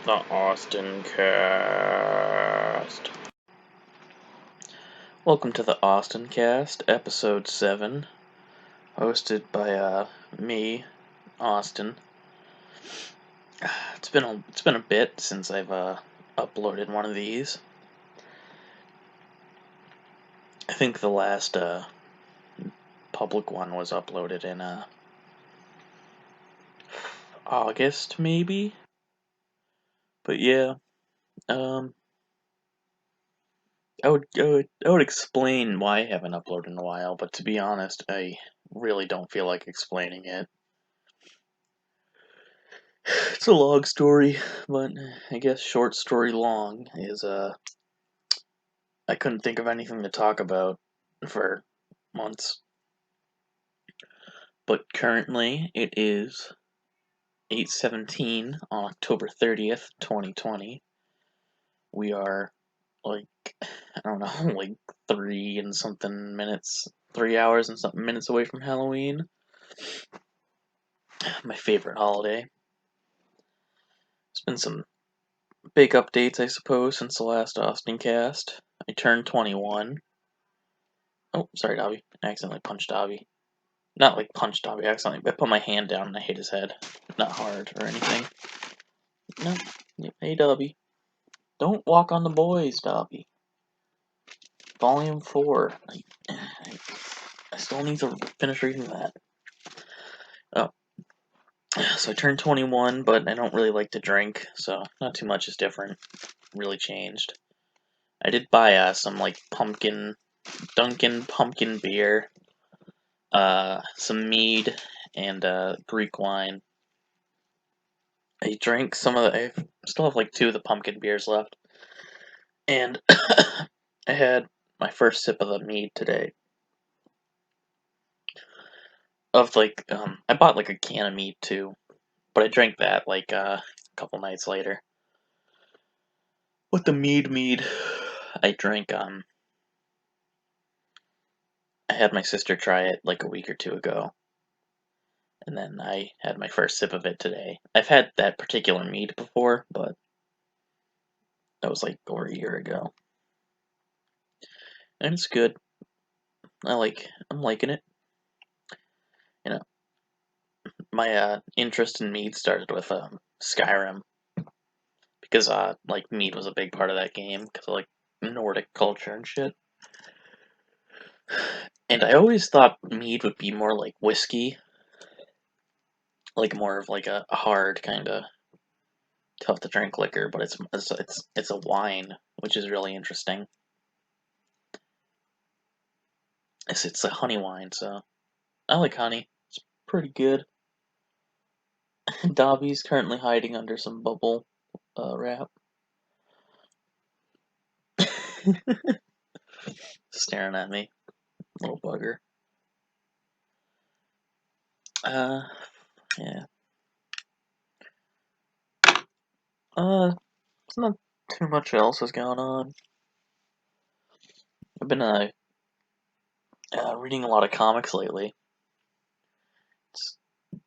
the Austincast. Welcome to the Austincast, episode 7, hosted by me, Austin. It's been a bit since I've uploaded one of these. I think the last public one was uploaded in August, maybe. But yeah, I would explain why I haven't uploaded in a while, but to be honest, I really don't feel like explaining it. It's a long story, but I guess short story long is I couldn't think of anything to talk about for months. But currently it is 8:17 on October 30th, 2020. We are like, I don't know, like 3 hours and something minutes away from Halloween. My favorite holiday. There's been some big updates, I suppose, since the last Austincast. I turned 21. Oh, sorry, Dobby. I accidentally punched Dobby. Not like punched Dobby, accidentally. I put my hand down and I hit his head. Not hard or anything. No. Hey, Dobby. Don't walk on the boys, Dobby. Volume 4. I still need to finish reading that. Oh. So I turned 21, but I don't really like to drink, so not too much is different. Really changed. I did buy some like Dunkin' pumpkin beer, some mead, and Greek wine. I drank some of the. I still have like 2 of the pumpkin beers left, and I had my first sip of the mead today. I bought like a can of mead too, but I drank that like a couple nights later. With the mead, I drank I had my sister try it like a week or 2 ago, and then I had my first sip of it today. I've had that particular mead before, but that was like over a year ago, and it's good. I'm liking it. You know, my interest in mead started with Skyrim, because like mead was a big part of that game because of like Nordic culture and shit. And I always thought mead would be more like whiskey, like more of like a hard kind of tough to drink liquor, but it's a wine, which is really interesting. It's a honey wine, so I like honey. It's pretty good. Dobby's currently hiding under some bubble wrap. Staring at me. Little bugger. Yeah. Not too much else is going on. I've been reading a lot of comics lately. It's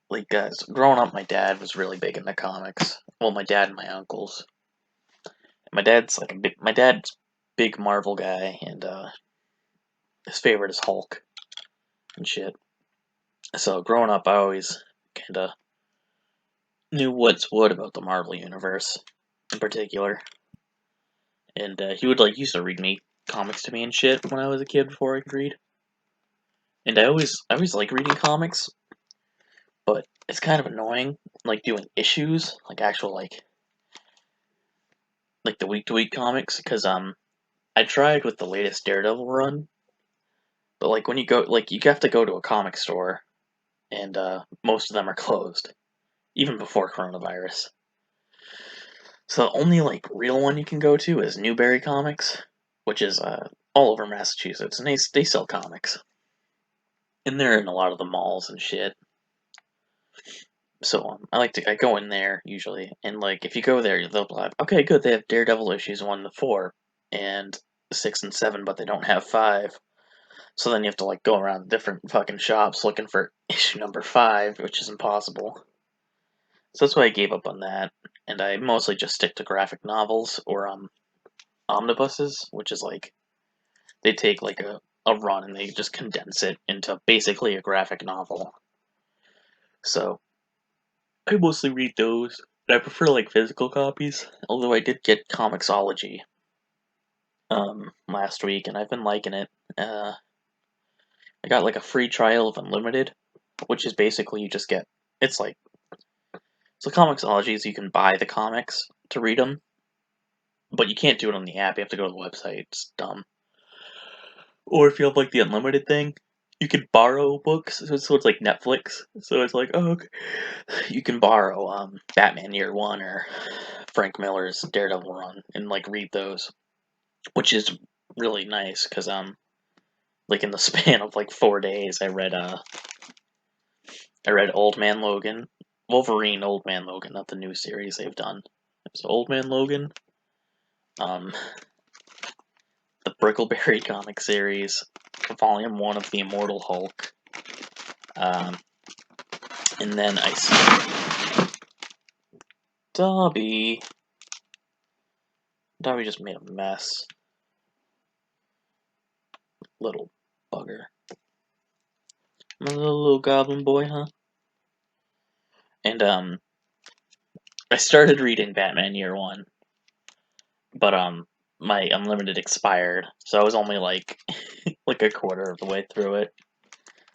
like, growing up, my dad was really big into comics. Well, my dad and my uncles. My dad's big Marvel guy, and his favorite is Hulk and shit. So growing up, I always kind of knew what's what about the Marvel universe in particular. And he would used to read me comics to me and shit when I was a kid before I could read. And I always like reading comics, but it's kind of annoying, like doing issues, like actual like the week to week comics, because I tried with the latest Daredevil run, but like when you go, like you have to go to a comic store, and most of them are closed, even before coronavirus. So the only like real one you can go to is Newberry Comics, which is all over Massachusetts, and they sell comics, and they're in a lot of the malls and shit. So I go in there usually, and like if you go there, they'll be like, okay, good, they have Daredevil issues 1 to 4, and 6 and 7, but they don't have 5. So then you have to like go around different fucking shops looking for issue number 5, which is impossible. So that's why I gave up on that. and I mostly just stick to graphic novels or omnibuses, which is like they take like a run and they just condense it into basically a graphic novel. So I mostly read those. I prefer like physical copies, although I did get Comixology last week and I've been liking it. I got like a free trial of Unlimited, which is basically you just get it's like so Comixology is you can buy the comics to read them, but you can't do it on the app. You have to go to the website. It's dumb. Or if you have like the unlimited thing, you can borrow books. So it's like Netflix. So it's like, oh, okay. You can borrow Batman Year One or Frank Miller's Daredevil run and like read those, which is really nice because like in the span of like 4 days, I read Old Man Logan, Wolverine, Old Man Logan, not the new series they've done. It's Old Man Logan, um, the Brickleberry comic series, Volume 1 of The Immortal Hulk, um, and then I saw Dobby. Dobby just made a mess. Little bugger. My little goblin boy, huh? And, I started reading Batman Year One, but, my unlimited expired, so I was only, like, like a quarter of the way through it.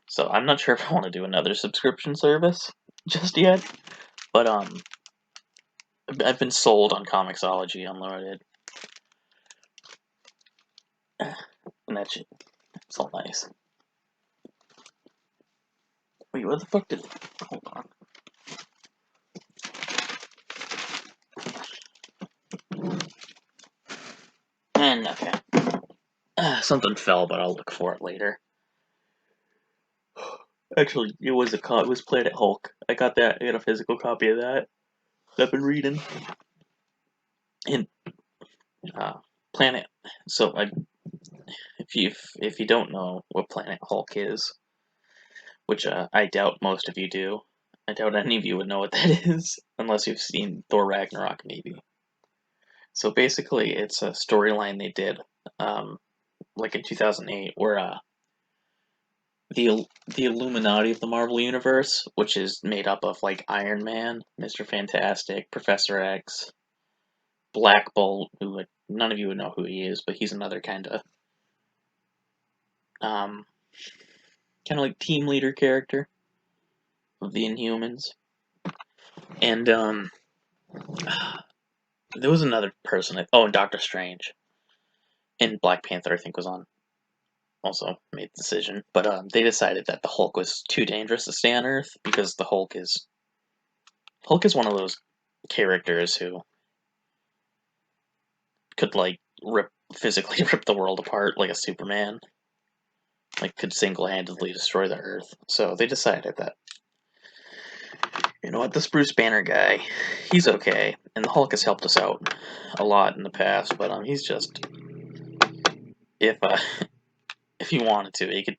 So I'm not sure if I want to do another subscription service just yet, but, I've been sold on Comixology Unlimited. And that shit, it's all nice. Wait, what the fuck did... Hold on. And, okay. Something fell, but I'll look for it later. Actually, it was Planet Hulk. I got that. I got a physical copy of that. I've been reading. And Planet. So if you don't know what Planet Hulk is, which I doubt most of you do, I doubt any of you would know what that is unless you've seen Thor Ragnarok, maybe. So basically, it's a storyline they did, like in 2008, where the Illuminati of the Marvel Universe, which is made up of like Iron Man, Mr. Fantastic, Professor X, Black Bolt, who none of you would know who he is, but he's another um, kind of like team leader character of the Inhumans, and there was another person. And Doctor Strange and Black Panther, I think, was on. Also made the decision, but they decided that the Hulk was too dangerous to stay on Earth because the Hulk is one of those characters who could like physically rip the world apart like a Superman, like could single-handedly destroy the Earth. So they decided that, you know what, this Bruce Banner guy, he's okay, and the Hulk has helped us out a lot in the past, but he's just if if he wanted to, he could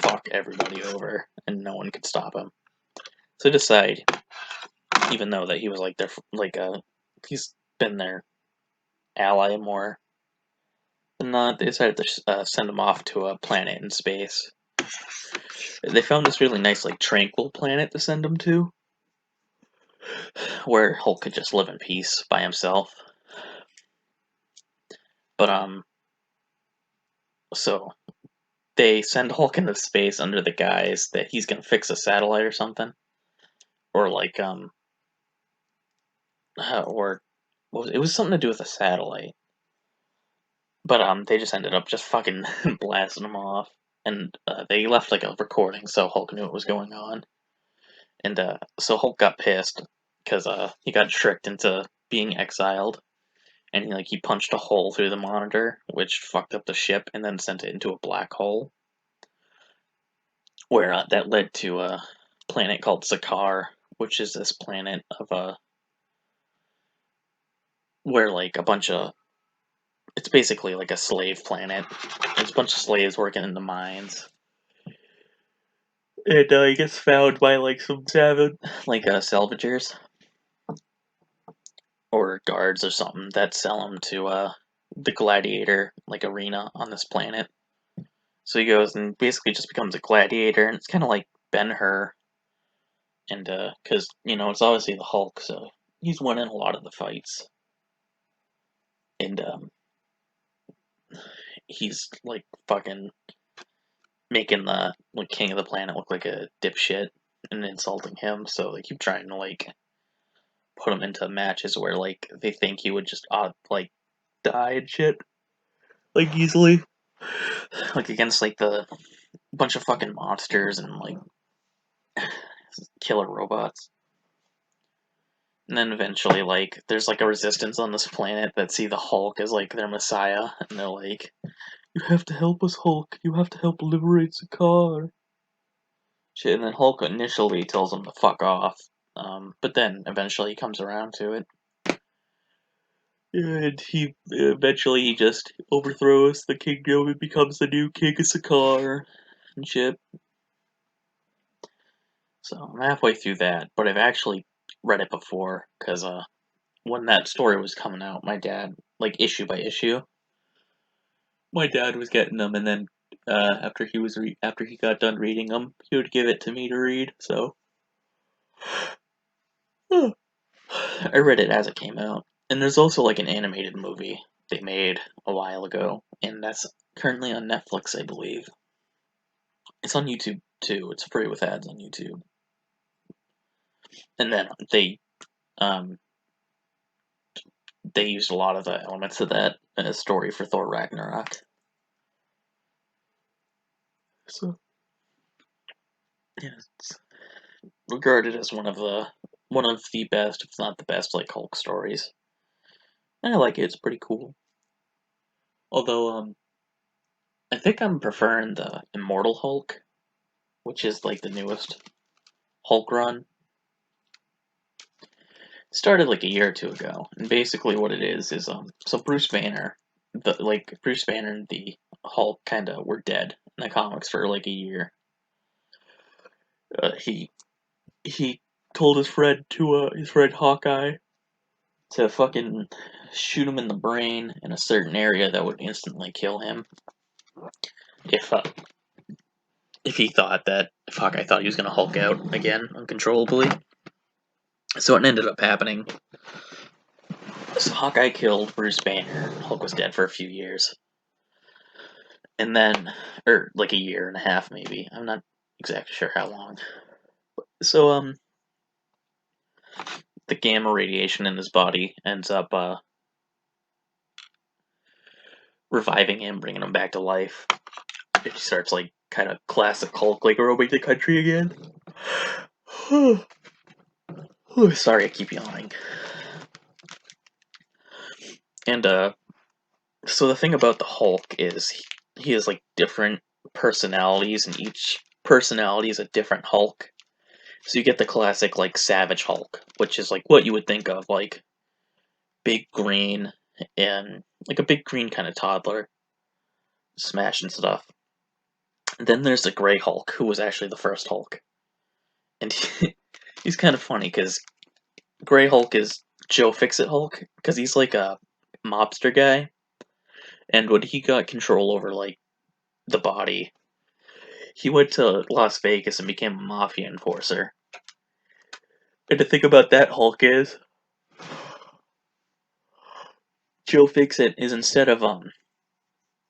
fuck everybody over, and no one could stop him. So they decide, even though that he was like he's been their ally more than not, they decided to send him off to a planet in space. They found this really nice, like, tranquil planet to send him to, where Hulk could just live in peace by himself. But, so they send Hulk into space under the guise that he's gonna fix a satellite or something. Or, like, or, it was something to do with a satellite. But, they just ended up just fucking blasting him off. And, they left, like, a recording so Hulk knew what was going on. And, so Hulk got pissed, because, he got tricked into being exiled. And he punched a hole through the monitor, which fucked up the ship, and then sent it into a black hole. Where, that led to a planet called Zakar, which is this planet of, where, like, a bunch of... It's basically like a slave planet. There's a bunch of slaves working in the mines. And he gets found by like some salvagers. or guards or something that sell him to the gladiator like arena on this planet. So he goes and basically just becomes a gladiator, and it's kind of like Ben-Hur, and because it's obviously the Hulk, so he's winning a lot of the fights, and he's like fucking making the like king of the planet look like a dipshit and insulting him. So they keep trying to like put him into matches where like they think he would just like die and shit like easily, like against like the bunch of fucking monsters and like killer robots. And then eventually, like, there's like a resistance on this planet that see the Hulk as like their messiah, and they're like, "You have to help us, Hulk. You have to help liberate Sakaar." Shit, and then Hulk initially tells him to fuck off, but then eventually he comes around to it. And he eventually he just overthrows the kingdom and becomes the new king of Sakaar and shit. So I'm halfway through that, but I've actually read it before because when that story was coming out, my dad, like issue by issue, my dad was getting them, and then after he got done reading them, he would give it to me to read. So I read it as it came out. And there's also like an animated movie they made a while ago, and that's currently on Netflix, I believe. It's on YouTube too. It's free with ads on YouTube. And then um they used a lot of the elements of that story for Thor Ragnarok. So yeah, it's regarded as one of the best, if not the best, like Hulk stories. And I like it. It's pretty cool. Although I think I'm preferring the Immortal Hulk, which is like the newest Hulk run. Started like a year or two ago, and basically what it is so Bruce Banner, Bruce Banner and the Hulk kind of were dead in the comics for like a year. He told his friend Hawkeye to fucking shoot him in the brain in a certain area that would instantly kill him if uh, if Hawkeye thought he was gonna Hulk out again uncontrollably. So it ended up happening. So Hawkeye killed Bruce Banner. Hulk was dead for a few years. And then, or like a year and a half maybe. I'm not exactly sure how long. So the gamma radiation in his body ends up reviving him, bringing him back to life. He starts like kind of classic Hulk, like roaming the country again. Sorry, I keep yawning. And so the thing about the Hulk is he has like different personalities, and each personality is a different Hulk. So you get the classic like Savage Hulk, which is like what you would think of like big green and like a big green kind of toddler, smashing stuff. Then there's the Gray Hulk, who was actually the first Hulk, and he's kind of funny because Gray Hulk is Joe Fixit Hulk because he's like a mobster guy, and when he got control over like the body, he went to Las Vegas and became a mafia enforcer. And the thing about that Hulk is, Joe Fixit is instead of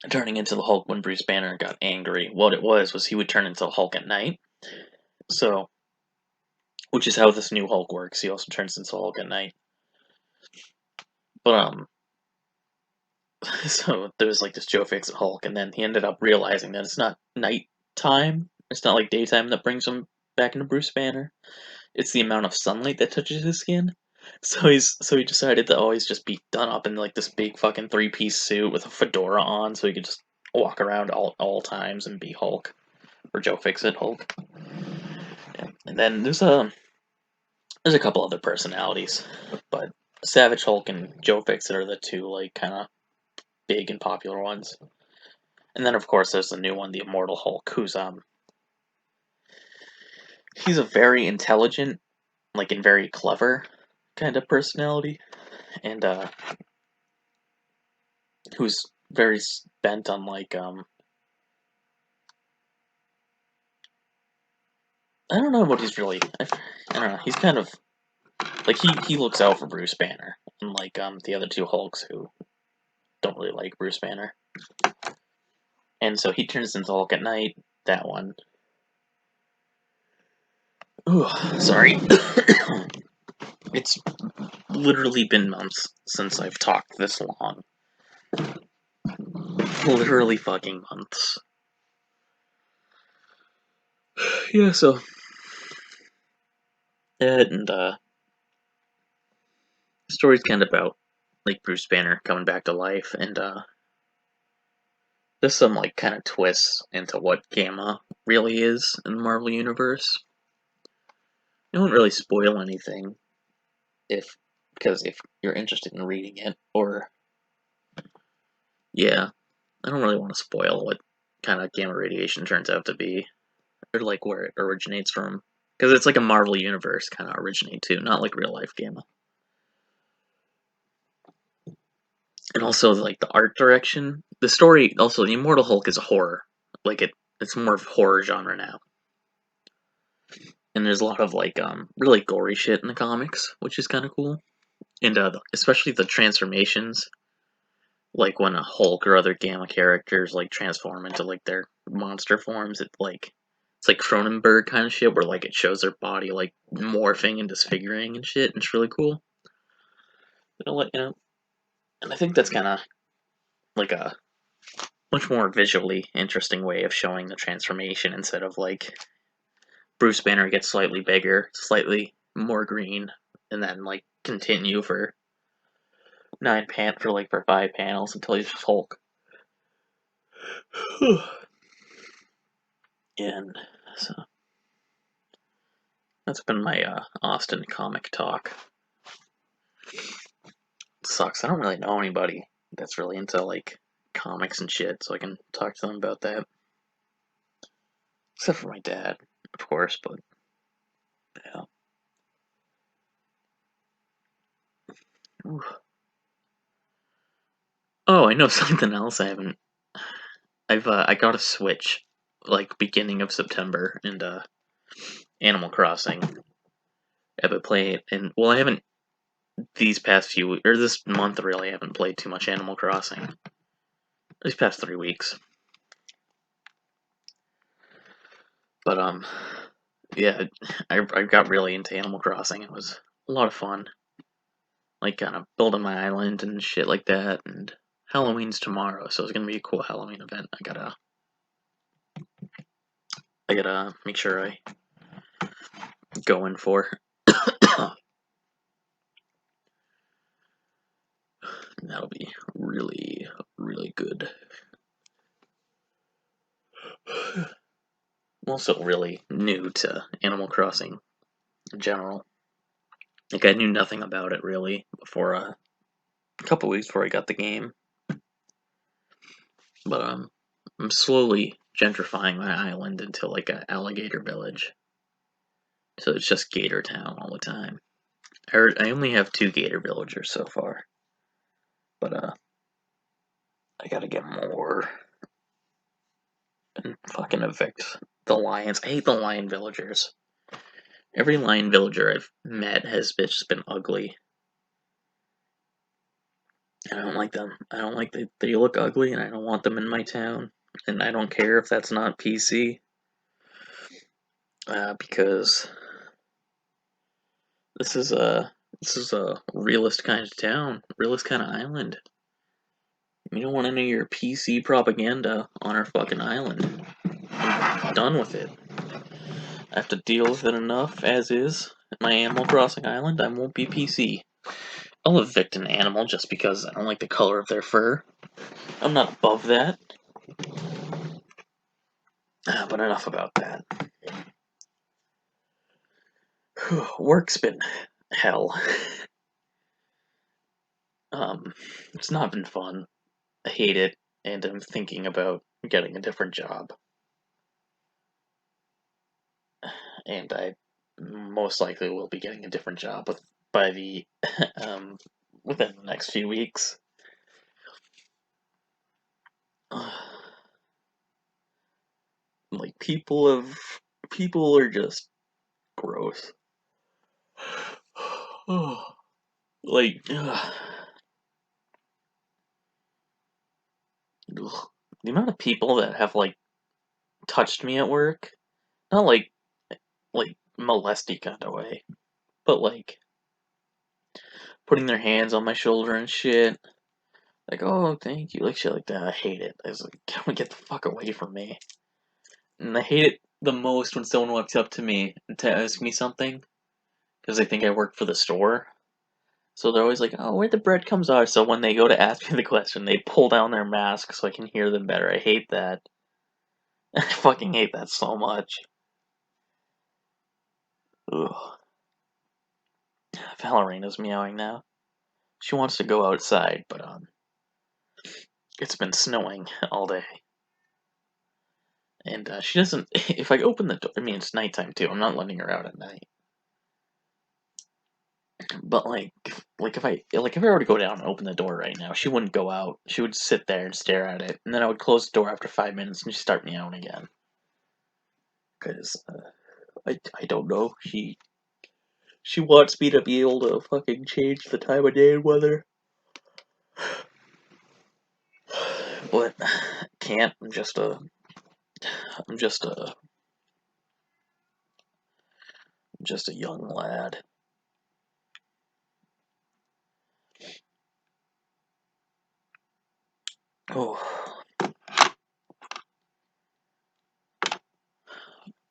turning into the Hulk when Bruce Banner got angry, what it was he would turn into the Hulk at night. So, which is how this new Hulk works. He also turns into Hulk at night. But so there's like this Joe Fixit Hulk, and then he ended up realizing that it's not nighttime. It's not like daytime that brings him back into Bruce Banner. It's the amount of sunlight that touches his skin. So he decided to always just be done up in like this big fucking 3-piece suit with a fedora on, so he could just walk around all times and be Hulk or Joe Fixit Hulk. Yeah. And then there's a couple other personalities, but Savage Hulk and Joe Fixit are the two like kind of big and popular ones. And then of course there's the new one, the Immortal Hulk, who's he's a very intelligent, like and very clever kind of personality. and who's very bent on like I don't know what he's really. I don't know. He's kind of like he looks out for Bruce Banner, unlike the other two Hulks who don't really like Bruce Banner. And so he turns into Hulk at night. That one. Ooh, sorry. It's literally been months since I've talked this long. Literally fucking months. Yeah, so. And, the story's kind of about, like, Bruce Banner coming back to life, and, there's some, like, kind of twists into what Gamma really is in the Marvel Universe. I won't really spoil anything, because if you're interested in reading it, or, yeah, I don't really want to spoil what kind of gamma radiation turns out to be, or like where it originates from, because it's like a Marvel Universe kind of originate too, not like real life gamma. And also like the art direction, the story. Also, the Immortal Hulk is a horror, like it's more of horror genre now, and there's a lot of like really gory shit in the comics, which is kind of cool, and especially the transformations, like when a Hulk or other Gamma characters like transform into like their monster forms. It's like Cronenberg kind of shit, where like it shows their body like morphing and disfiguring and shit, and it's really cool. And I think that's kind of like a much more visually interesting way of showing the transformation, instead of like Bruce Banner gets slightly bigger, slightly more green, and then like continue for for 5 panels until he's just Hulk. And so that's been my Austin comic talk. It sucks. I don't really know anybody that's really into like comics and shit, so I can talk to them about that. Except for my dad, of course, but yeah. Ooh. Oh, I know something else I haven't. I got a Switch like beginning of September, and Animal Crossing. I've been playing it, and well, I haven't these past few or this month really. I haven't played too much Animal Crossing. These past 3 weeks, but yeah, I got really into Animal Crossing. It was a lot of fun, like kind of building my island and shit like that. And Halloween's tomorrow, so it's gonna be a cool Halloween event. I gotta make sure I go in for. That'll be really, really good. I'm also really new to Animal Crossing in general. Like I knew nothing about it really before a couple weeks before I got the game. But I'm slowly gentrifying my island into like an alligator village. So it's just Gator Town all the time. I only have 2 gator villagers so far. But I gotta get more and fucking evict the lions. I hate the lion villagers. Every lion villager I've met has just been ugly. I don't like them. I don't like that they look ugly, and I don't want them in my town. And I don't care if that's not PC, because this is a realist kind of town, realist kind of island. You don't want any of your PC propaganda on our fucking island. I'm done with it. I have to deal with it enough as is. At my Animal Crossing island, I won't be PC. I'll evict an animal just because I don't like the color of their fur. I'm not above that. But enough about that. Work's been hell. It's not been fun. I hate it, and I'm thinking about getting a different job. And I most likely will be getting a different job by the within the next few weeks. Like, people are just gross. Like, the amount of people that have, like, touched me at work, not like molesty kind of way, but like putting their hands on my shoulder and shit. Like, oh, thank you, like shit like that. I hate it. I was like, can we get the fuck away from me? And I hate it the most when someone walks up to me to ask me something because they think I work for the store. So they're always like, oh, where the breadcrumbs are. So when they go to ask me the question, they pull down their mask so I can hear them better. I hate that. I fucking hate that so much. Ugh. Valerina's meowing now. She wants to go outside, but it's been snowing all day. And she doesn't. If I open the door, I mean, it's nighttime too. I'm not letting her out at night. But if I were to go down and open the door right now, she wouldn't go out. She would sit there and stare at it, and then I would close the door after 5 minutes and she'd start meowing again. Cause I don't know. She wants me to be able to fucking change the time of day and weather, but can't. I'm just a young lad. Oh,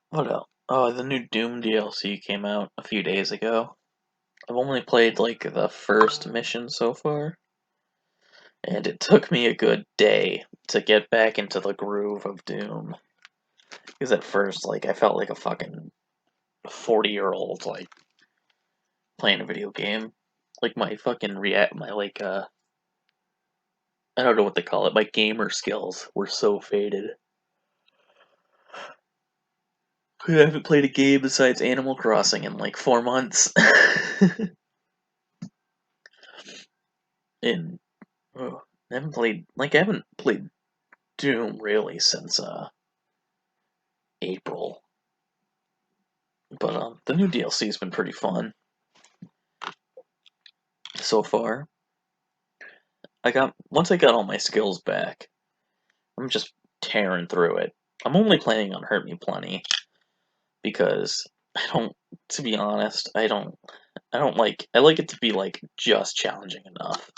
what else? Oh, the new Doom DLC came out a few days ago. I've only played like the first mission so far, and it took me a good day to get back into the groove of Doom. Because at first, like, I felt like a fucking 40-year-old, like, playing a video game. Like, my fucking I don't know what they call it, my gamer skills were so faded. I haven't played a game besides Animal Crossing in like 4 months. And oh, I haven't played Doom really since April. But the new DLC's been pretty fun so far. Once I got all my skills back, I'm just tearing through it. I'm only planning on Hurt Me Plenty because to be honest, I like it to be like just challenging enough.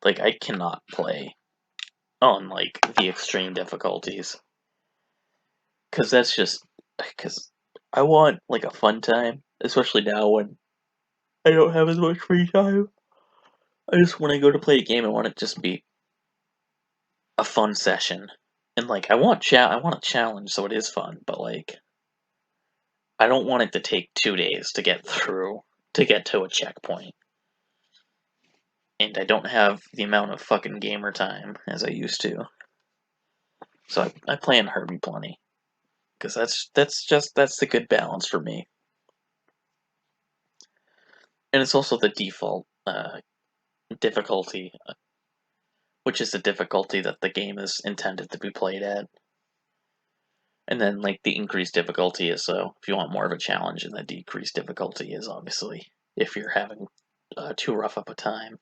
Like, I cannot play on like the extreme difficulties because I want like a fun time, especially now when I don't have as much free time. I just when I go to play a game, I want it to just be a fun session, and like I want a challenge so it is fun, but like I don't want it to take 2 days to get to a checkpoint, and I don't have the amount of fucking gamer time as I used to. So I play in Hurt Me Plenty because that's the good balance for me. And it's also the default difficulty, which is the difficulty that the game is intended to be played at. And then, like, the increased difficulty is so if you want more of a challenge, and the decreased difficulty is obviously if you're having too rough of a time.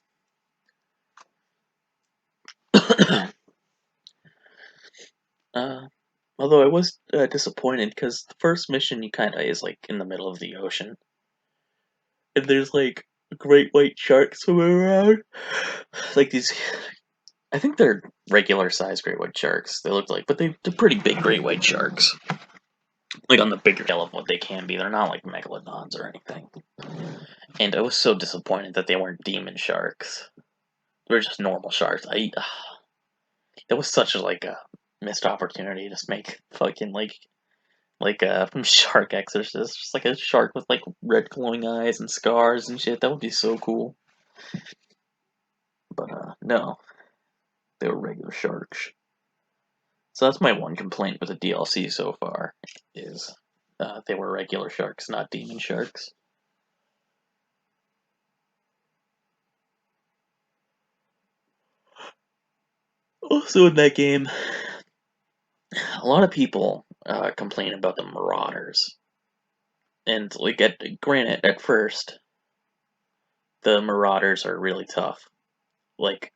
Although I was disappointed because the first mission you kind of is like in the middle of the ocean, and there's like great white sharks swimming around, like these. I think they're regular sized great white sharks. They look like, but they're pretty big great white sharks. Like on the bigger scale of what they can be. They're not like megalodons or anything. And I was so disappointed that they weren't demon sharks. They were just normal sharks. That was such a missed opportunity to make fucking from Shark Exorcist, just like a shark with like red glowing eyes and scars and shit. That would be so cool. But no, they were regular sharks. So that's my one complaint with the DLC so far, is they were regular sharks, not demon sharks. Also in that game, a lot of people complain about the Marauders. And, like, granted, at first, the Marauders are really tough. Like,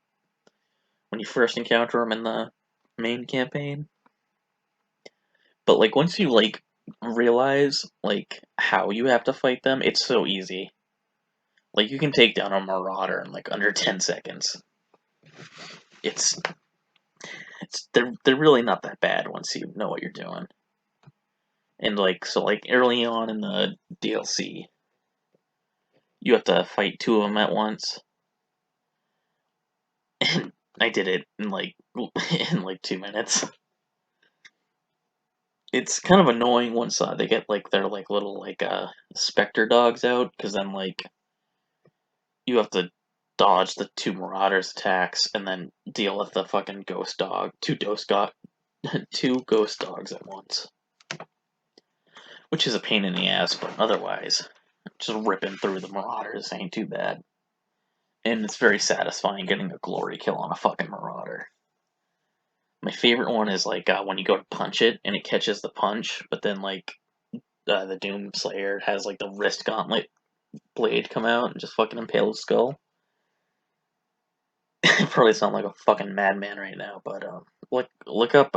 when you first encounter them in the main campaign. But, like, once you, like, realize, like, how you have to fight them, it's so easy. Like, you can take down a Marauder in, like, under 10 seconds. They're really not that bad once you know what you're doing. And, like, so, like, early on in the DLC, you have to fight 2 of them at once. And I did it in, like, in, like, 2 minutes. It's kind of annoying once they get, like, their, like, little, like, specter dogs out, because then, like, you have to dodge the 2 Marauders' attacks, and then deal with the fucking ghost dog. 2 2 ghost dogs at once. Which is a pain in the ass, but otherwise, just ripping through the Marauders ain't too bad. And it's very satisfying getting a glory kill on a fucking Marauder. My favorite one is, like, when you go to punch it, and it catches the punch, but then, like, the Doom Slayer has, like, the wrist gauntlet blade come out and just fucking impale his skull. I probably sound like a fucking madman right now, but look up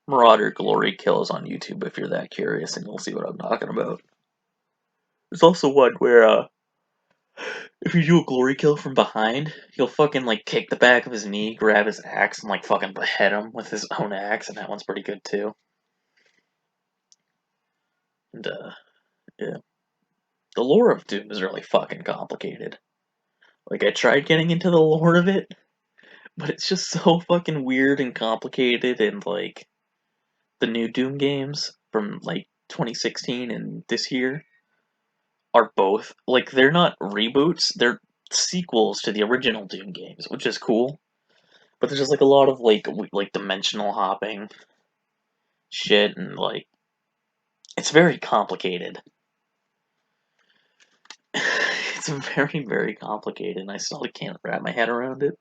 Marauder glory kills on YouTube if you're that curious, and you'll see what I'm talking about. There's also one where if you do a glory kill from behind, he'll fucking like kick the back of his knee, grab his axe, and like fucking behead him with his own axe, and that one's pretty good too. And yeah, the lore of Doom is really fucking complicated. Like, I tried getting into the lore of it, but it's just so fucking weird and complicated, and like the new Doom games from like 2016 and this year are both like, they're not reboots, they're sequels to the original Doom games, which is cool. But there's just like a lot of like dimensional hopping shit, and like it's very complicated. It's very, very complicated, and I still can't wrap my head around it.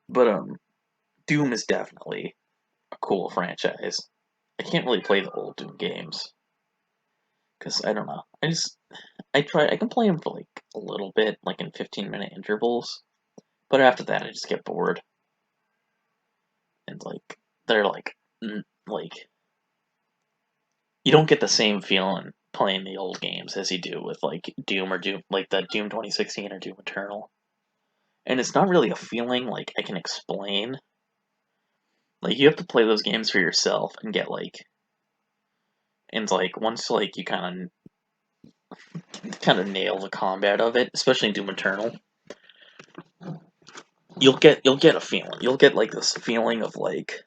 But Doom is definitely a cool franchise. I can't really play the old Doom games because I don't know. I can play them for like a little bit, like in 15-minute intervals, but after that I just get bored. And like they're like you don't get the same feeling playing the old games as you do with like Doom or Doom, like the Doom 2016 or Doom Eternal. And it's not really a feeling like I can explain. Like, you have to play those games for yourself and get like, and like once like you kind of nail the combat of it, especially in Doom Eternal, you'll get a feeling. You'll get like this feeling of like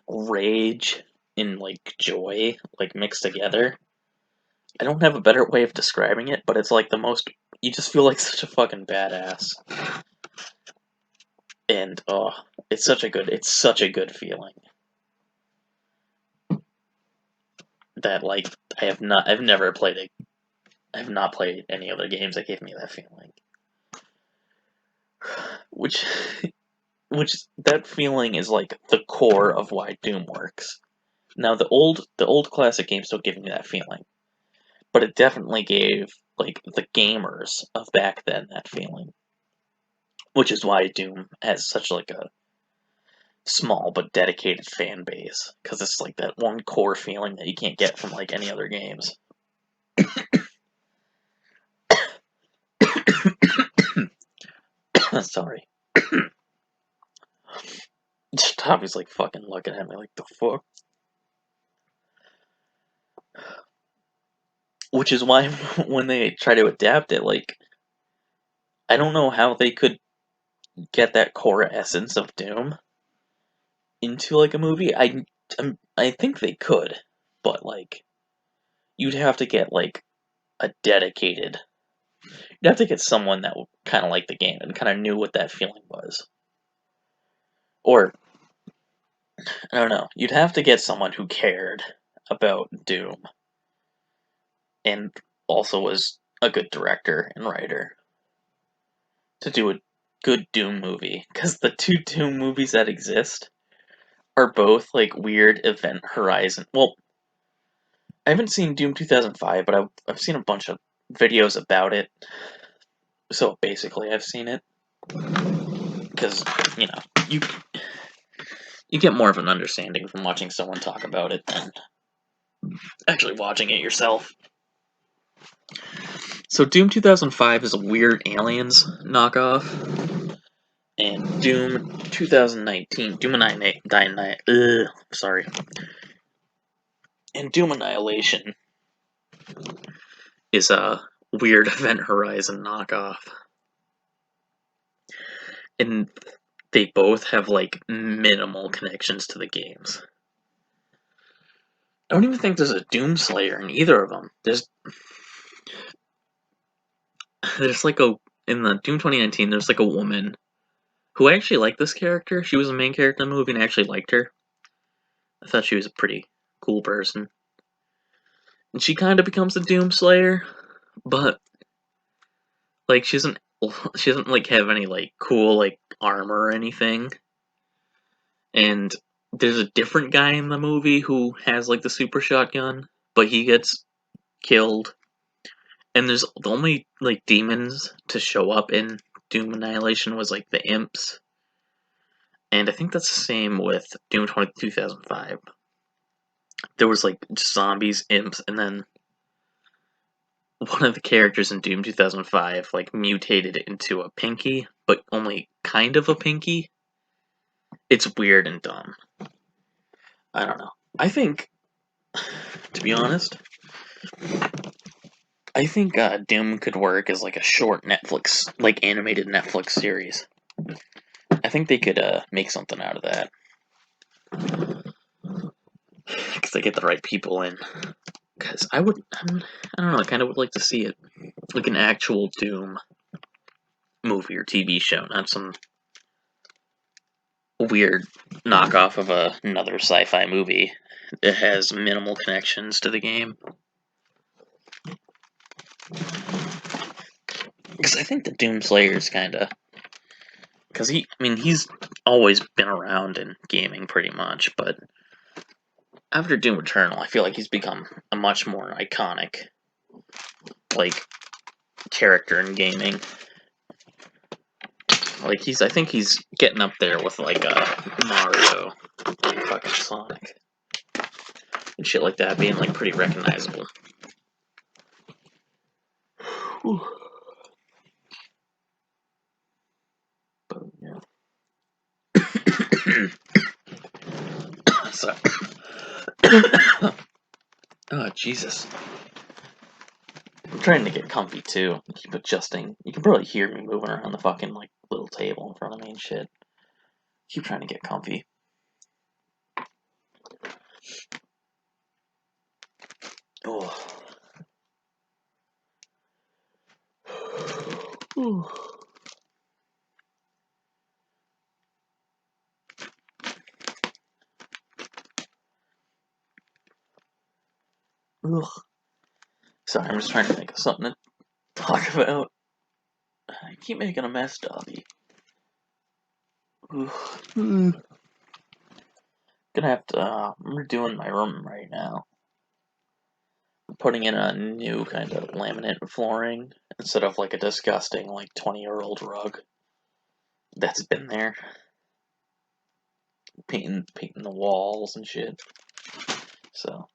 rage and like joy like mixed together. I don't have a better way of describing it, but it's like the most. You just feel like such a fucking badass, and oh, it's such a good feeling that like I have not played any other games that gave me that feeling. Which which that feeling is like the core of why Doom works. Now the old classic games don't give me that feeling, but it definitely gave like the gamers of back then that feeling, which is why Doom has such like a small but dedicated fan base, because it's like that one core feeling that you can't get from like any other games. Sorry. Tommy's like fucking looking at me like the fuck. Which is why when they try to adapt it, like I don't know how they could get that core essence of Doom into like a movie. I think they could, but like you'd have to get like a dedicated. You'd have to get someone that kind of liked the game and kind of knew what that feeling was. Or I don't know. You'd have to get someone who cared about Doom and also was a good director and writer to do it good Doom movie, because the two Doom movies that exist are both like weird Event Horizon. Well, I haven't seen Doom 2005, but I've seen a bunch of videos about it. So basically, I've seen it because you you get more of an understanding from watching someone talk about it than actually watching it yourself. So Doom 2005 is a weird Aliens knockoff, and Doom 2019, sorry, and Doom Annihilation is a weird Event Horizon knockoff, and they both have like minimal connections to the games. I don't even think there's a Doom Slayer in either of them. There's like in the Doom 2019. There's like a woman who I actually like this character. She was a main character in the movie, and I actually liked her. I thought she was a pretty cool person. And she kind of becomes a Doom Slayer, but like she doesn't like have any like cool like armor or anything. And there's a different guy in the movie who has like the super shotgun, but he gets killed. And there's the only like demons to show up in Doom Annihilation was like the imps. And I think that's the same with Doom 2005. There was like zombies, imps, and then one of the characters in Doom 2005 like mutated into a pinky, but only kind of a pinky. It's weird and dumb. I don't know. I think, to be honest, I think Doom could work as like a short Netflix, like animated Netflix series. I think they could make something out of that because they get the right people in. Because I don't know, I kind of would like to see it like an actual Doom movie or TV show, not some weird knockoff of another sci-fi movie that has minimal connections to the game. Because I think the Doom Slayer is kind of... Because he's always been around in gaming pretty much, but after Doom Eternal, I feel like he's become a much more iconic, like, character in gaming. Like, I think he's getting up there with, like, Mario and fucking Sonic. And shit like that, being, like, pretty recognizable. Whew. But, yeah. So... Oh, Jesus. I'm trying to get comfy, too. Keep adjusting. You can probably hear me moving around the fucking, like, little table in front of me and shit. Keep trying to get comfy. Oh. Ooh. Ugh. Sorry, I'm just trying to think of something to talk about. I keep making a mess, Dobby. Gonna have to. I'm redoing my room right now. I'm putting in a new kind of laminate flooring instead of like a disgusting like 20-year-old rug that's been there. Painting the walls and shit. So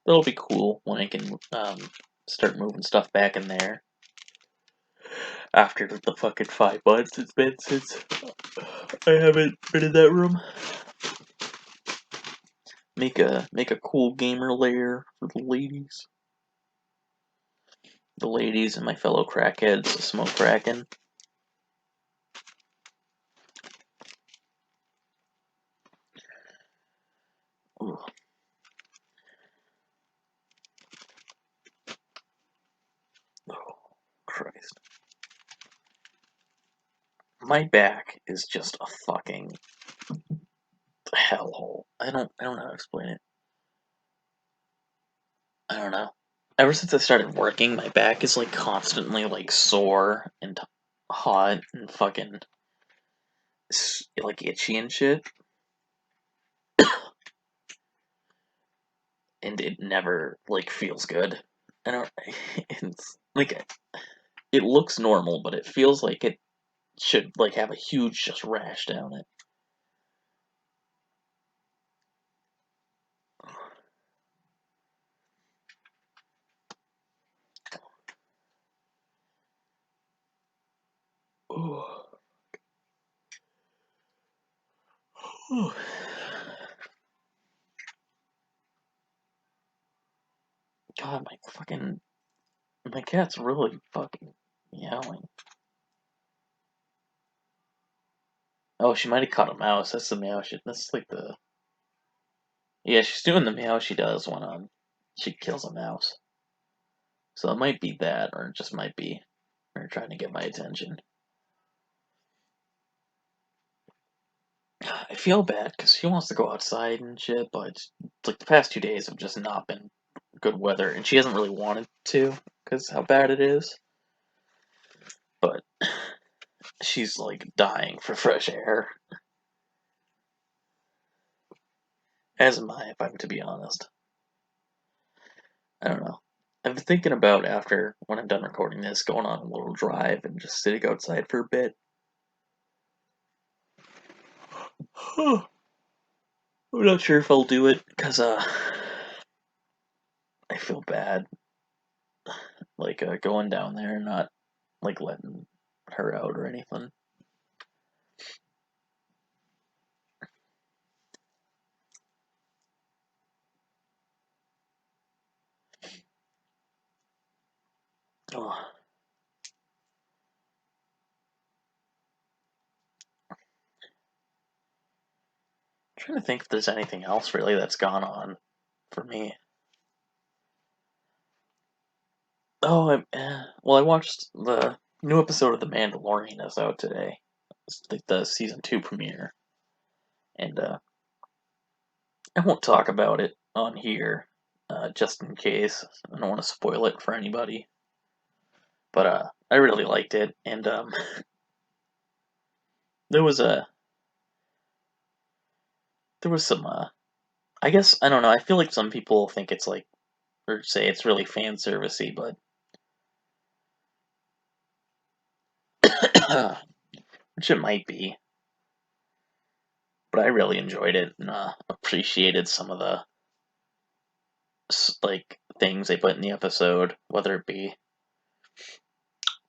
that'll be cool when I can start moving stuff back in there. After the fucking 5 months it's been since I haven't been in that room. Make a cool gamer lair for the ladies. The ladies and my fellow crackheads smoke cracking. Ooh. Oh, Christ. My back is just a fucking hellhole. I don't know how to explain it. I don't know. Ever since I started working, my back is like constantly like sore and hot and fucking like itchy and shit, and it never like feels good. I don't. It's like it looks normal, but it feels like it should like have a huge just rash down it. Ooh. Ooh. God, my cat's really fucking meowing. Oh, she might have caught a mouse. That's the meow shit. That's like the yeah. She's doing the meow she does when she kills a mouse. So it might be that, or it just might be her trying to get my attention. I feel bad because she wants to go outside and shit, but it's like the past 2 days have just not been good weather, and she hasn't really wanted to because how bad it is. But she's like dying for fresh air, as am I, if I'm to be honest. I don't know. I've been thinking about after when I'm done recording this, going on a little drive and just sitting outside for a bit. I'm not sure if I'll do it because I feel bad like going down there and not like letting her out or anything. Oh. I'm trying to think if there's anything else really that's gone on for me. Oh, well, I watched the new episode of The Mandalorian that's out today. It's like the season 2 premiere, and I won't talk about it on here, just in case. I don't want to spoil it for anybody. But I really liked it, and there was a there was some I guess I don't know. I feel like some people think it's like or say it's really fan servicey, but which it might be. But I really enjoyed it and appreciated some of the like things they put in the episode, whether it be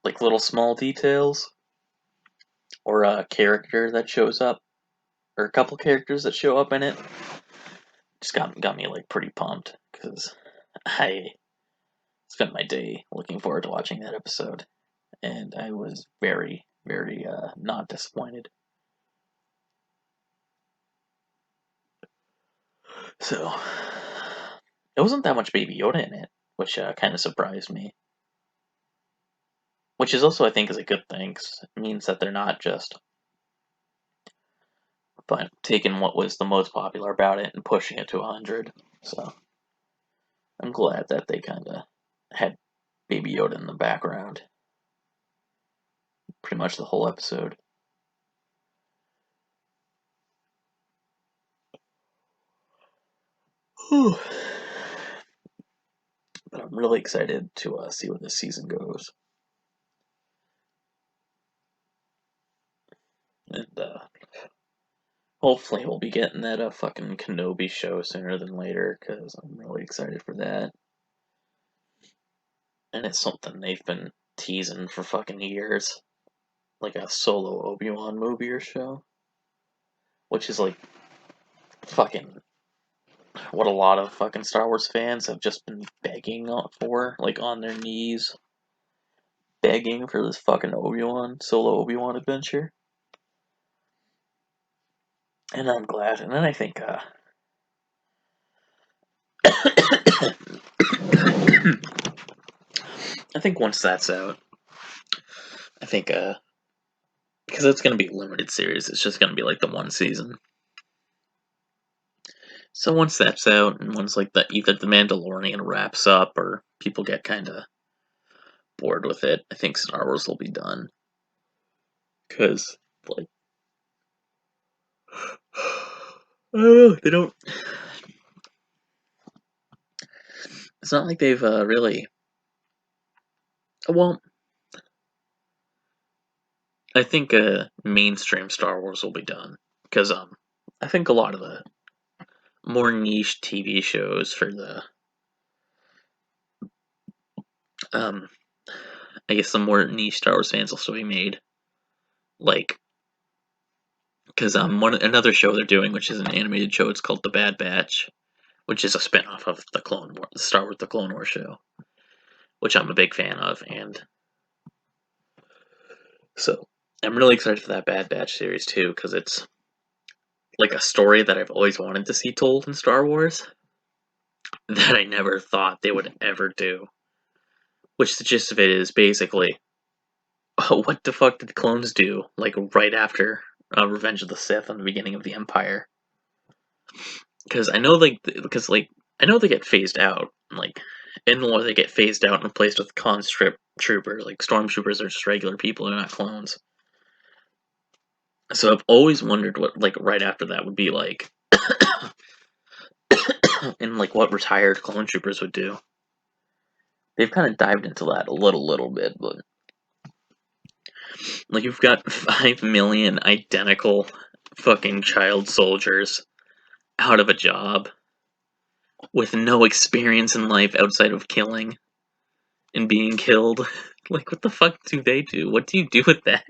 like little small details or a character that shows up or a couple characters that show up in it. Just got me like pretty pumped because I spent my day looking forward to watching that episode, and I was very very not disappointed. So it wasn't that much Baby Yoda in it, which kind of surprised me. Which is also, I think, is a good thing. 'Cause it means that they're not just taking what was the most popular about it and pushing it to 100. So I'm glad that they kind of had Baby Yoda in the background pretty much the whole episode. But I'm really excited to see where this season goes. And hopefully we'll be getting that fucking Kenobi show sooner than later, because I'm really excited for that. And it's something they've been teasing for fucking years. Like a solo Obi-Wan movie or show. Which is like fucking what a lot of fucking Star Wars fans have just been begging for, like on their knees, begging for this fucking solo Obi-Wan adventure. And I'm glad. And then I think, I think once that's out, I think, because it's gonna be a limited series, it's just gonna be like the one season. So once that's out, and once like either the Mandalorian wraps up or people get kind of bored with it, I think Star Wars will be done. Because, like, I don't know, they don't. It's not like they've really. Well, I think mainstream Star Wars will be done because I think a lot of the more niche TV shows for the um I guess the more niche Star Wars fans will still be made. Like, because another show they're doing, which is an animated show, it's called The Bad Batch, which is a spinoff of the Star Wars The Clone Wars show, which I'm a big fan of, and so I'm really excited for that Bad Batch series too, because it's like a story that I've always wanted to see told in Star Wars that I never thought they would ever do. Which the gist of it is basically, what the fuck did the clones do? Like right after Revenge of the Sith and the beginning of the Empire? Because I know, I know they get phased out. Like in the lore, they get phased out and replaced with conscript troopers. Like stormtroopers are just regular people; they're not clones. So I've always wondered what like right after that would be like, and like what retired clone troopers would do. They've kind of dived into that a little bit, but like you've got 5 million identical fucking child soldiers out of a job with no experience in life outside of killing and being killed. Like, what the fuck do they do? What do you do with that?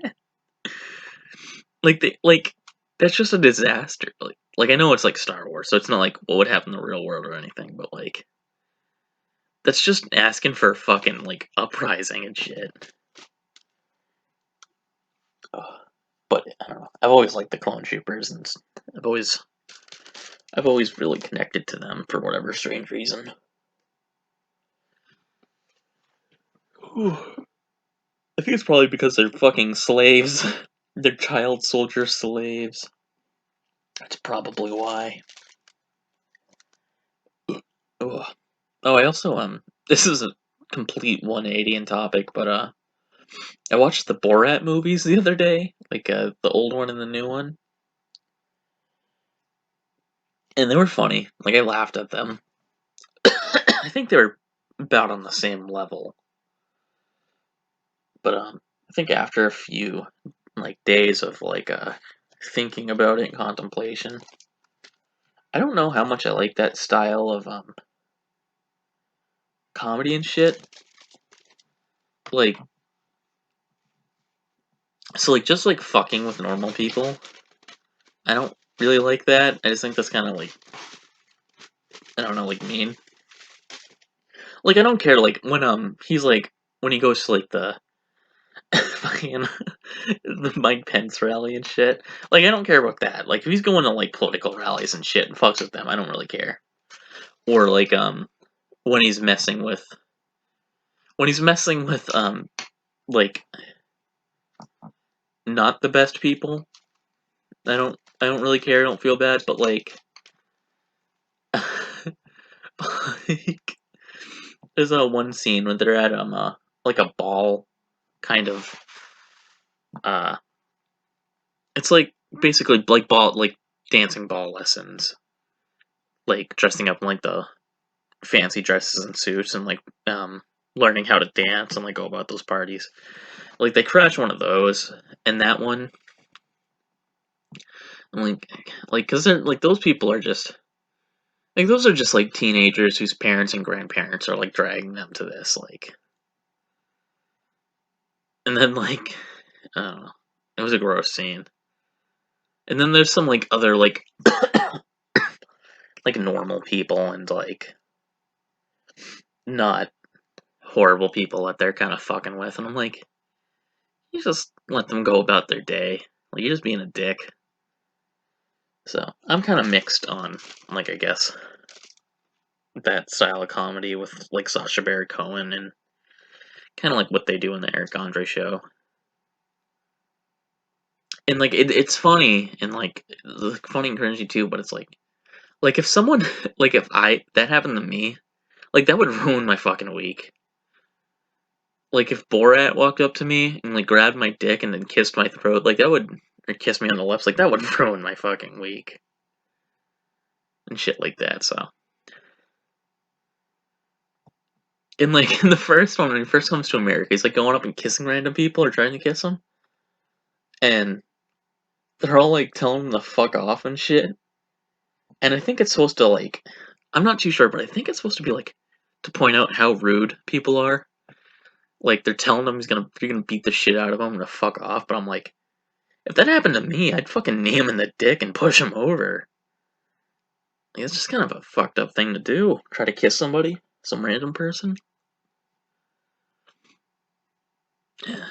Like that's just a disaster. Like I know it's like Star Wars, so it's not like what would happen in the real world or anything, but like that's just asking for a fucking like uprising and shit. Ugh. But I don't know. I've always liked the clone troopers, and I've always I've always really connected to them for whatever strange reason. I think it's probably because they're fucking slaves. They're child soldier slaves. That's probably why. Ugh. Oh, I also this is a complete 180 in topic, but I watched the Borat movies the other day, like the old one and the new one, and they were funny. Like I laughed at them. I think they were about on the same level, but I think after a few like days of like thinking about it and contemplation, I don't know how much I like that style of comedy and shit. Like, so like just like fucking with normal people, I don't really like that. I just think that's kind of like, I don't know, like mean. Like I don't care like when he's like when he goes to like the fucking the Mike Pence rally and shit. Like I don't care about that. Like if he's going to like political rallies and shit and fucks with them, I don't really care. Or like when he's messing with like not the best people. I don't really care. I don't feel bad, but like like there's one scene when they're at like a ball kind of uh it's like basically like ball like dancing ball lessons, like dressing up in like the fancy dresses and suits and like learning how to dance and like go about those parties. Like they crash one of those, and that one, I'm like, cause they're like those people are just like those are just like teenagers whose parents and grandparents are like dragging them to this, like, and then like I don't know, it was a gross scene. And then there's some like other like normal people and like not horrible people that they're kind of fucking with, and I'm like, you just let them go about their day. Like you're just being a dick. So I'm kind of mixed on like I guess that style of comedy with like Sacha Baron Cohen and kind of like what they do in the Eric Andre show. And like it's funny and like funny and cringy too, but it's like if someone like if I that happened to me, like that would ruin my fucking week. Like, if Borat walked up to me and, like, grabbed my dick and then kissed my throat, like, that would... Or kissed me on the lips, like, that would ruin my fucking week. And shit like that, so... And, like, in the first one, when he first comes to America, he's, like, going up and kissing random people or trying to kiss them. And they're all, like, telling him to fuck off and shit. And I think it's supposed to, like... I'm not too sure, but I think it's supposed to be, like, to point out how rude people are. Like, they're telling him you're gonna beat the shit out of him and to fuck off, but I'm like... If that happened to me, I'd fucking knee him in the dick and push him over. Like, it's just kind of a fucked up thing to do. Try to kiss somebody? Some random person? Yeah.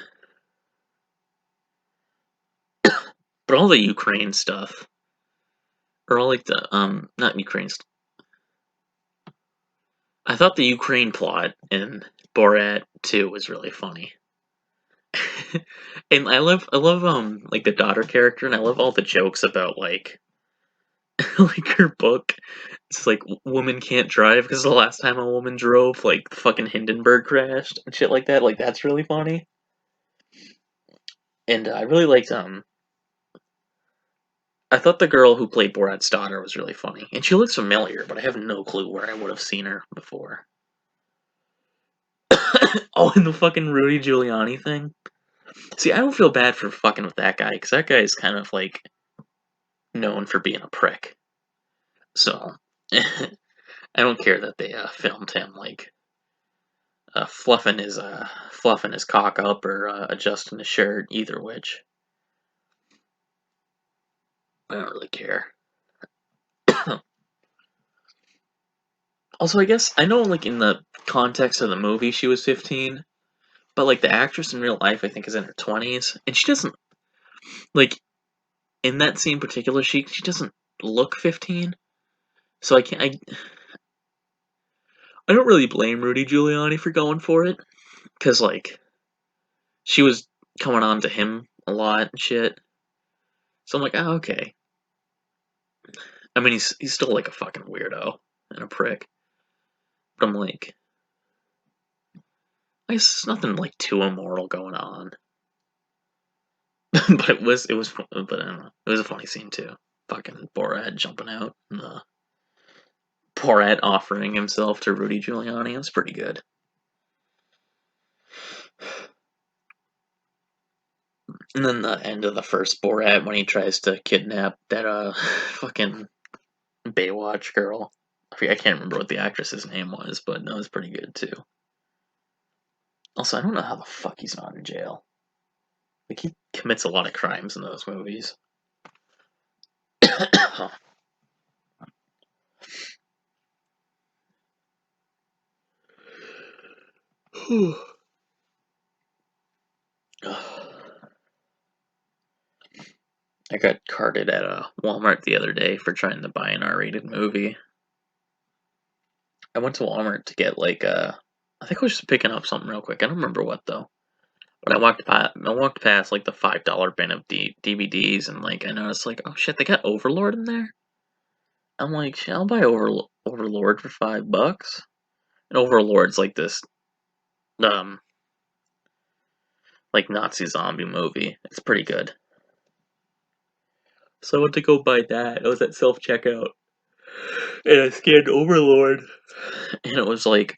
But all the Ukraine stuff... Or all, like, the, not Ukraine stuff. I thought the Ukraine plot in Borat 2 was really funny. And I love, like, the daughter character, and I love all the jokes about, like, like, her book. It's like, woman can't drive because the last time a woman drove, like, the fucking Hindenburg crashed and shit like that. Like, that's really funny. And I really liked, I thought the girl who played Borat's daughter was really funny. And she looks familiar, but I have no clue where I would have seen her before. Oh, in the fucking Rudy Giuliani thing? See, I don't feel bad for fucking with that guy, because that guy is kind of, like, known for being a prick. So, I don't care that they filmed him, like, fluffing his cock up or adjusting his shirt, either which. I don't really care. Also, I guess, I know, like, in the context of the movie, she was 15, but, like, the actress in real life, I think, is in her 20s, and she doesn't, like, in that scene in particular, she doesn't look 15, so I don't really blame Rudy Giuliani for going for it, because, like, she was coming on to him a lot and shit. So I'm like, oh, okay. I mean, he's still, like, a fucking weirdo and a prick. But I'm like, I guess there's nothing, like, too immoral going on. But but I don't know. It was a funny scene, too. Fucking Borat jumping out and Borat offering himself to Rudy Giuliani. It was pretty good. And then the end of the first Borat when he tries to kidnap that fucking Baywatch girl. I can't remember what the actress's name was, but that was pretty good too. Also, I don't know how the fuck he's not in jail. Like, he commits a lot of crimes in those movies. I got carded at a Walmart the other day for trying to buy an R-rated movie. I went to Walmart to get, like, I think I was just picking up something real quick. I don't remember what, though. But I walked past, like, the $5 bin of DVDs, and, like, I noticed, like, oh shit, they got Overlord in there? I'm like, shit, I'll buy Overlord for $5. And Overlord's like this, um, like, Nazi zombie movie. It's pretty good. So I went to go buy that. I was at self-checkout. And I scanned Overlord. And it was like,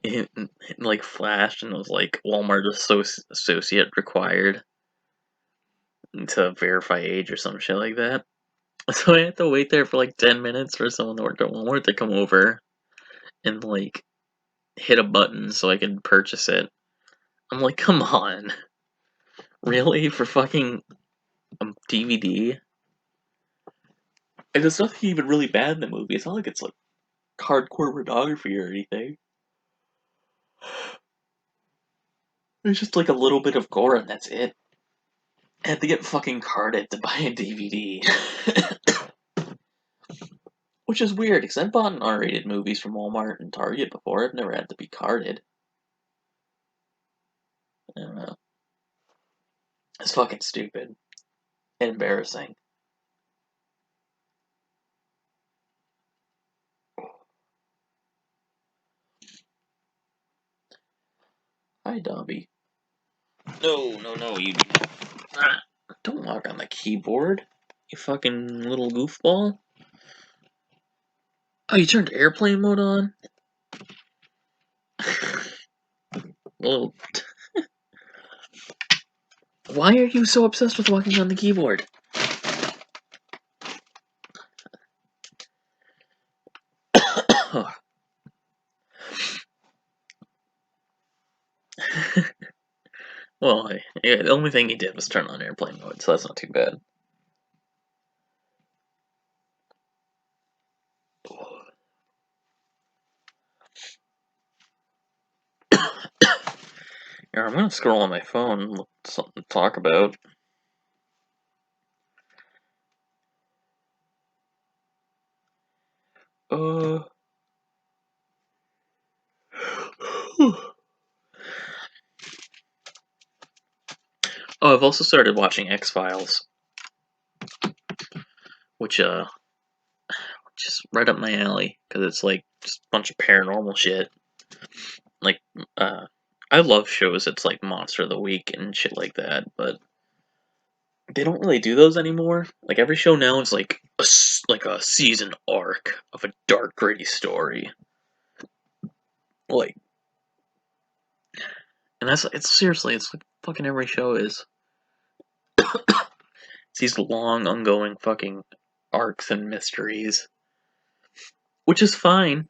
it like flashed and it was like Walmart associate required to verify age or some shit like that. So I had to wait there for like 10 minutes for someone that worked at Walmart to come over and like hit a button so I could purchase it. I'm like, come on. Really? For fucking DVD? And there's nothing even really bad in the movie. It's not like it's like hardcore pornography or anything. There's just like a little bit of gore and that's it. I had to get fucking carded to buy a DVD. Which is weird, because I've bought R-rated movies from Walmart and Target before. I've never had to be carded. I don't know. It's fucking stupid. And embarrassing. Hi, Dobby. No, you don't walk on the keyboard, you fucking little goofball. Oh, you turned airplane mode on? Little. Why are you so obsessed with walking on the keyboard? Well, yeah, the only thing he did was turn on airplane mode, so that's not too bad. Here, I'm gonna scroll on my phone and look for something to talk about. Oh, I've also started watching X-Files, which just right up my alley, because it's like just a bunch of paranormal shit. Like, I love shows that's like Monster of the Week and shit like that, but they don't really do those anymore. Like every show now is like a season arc of a dark, gritty story. Like, and it's seriously, it's like fucking every show is. It's these long, ongoing fucking arcs and mysteries, which is fine.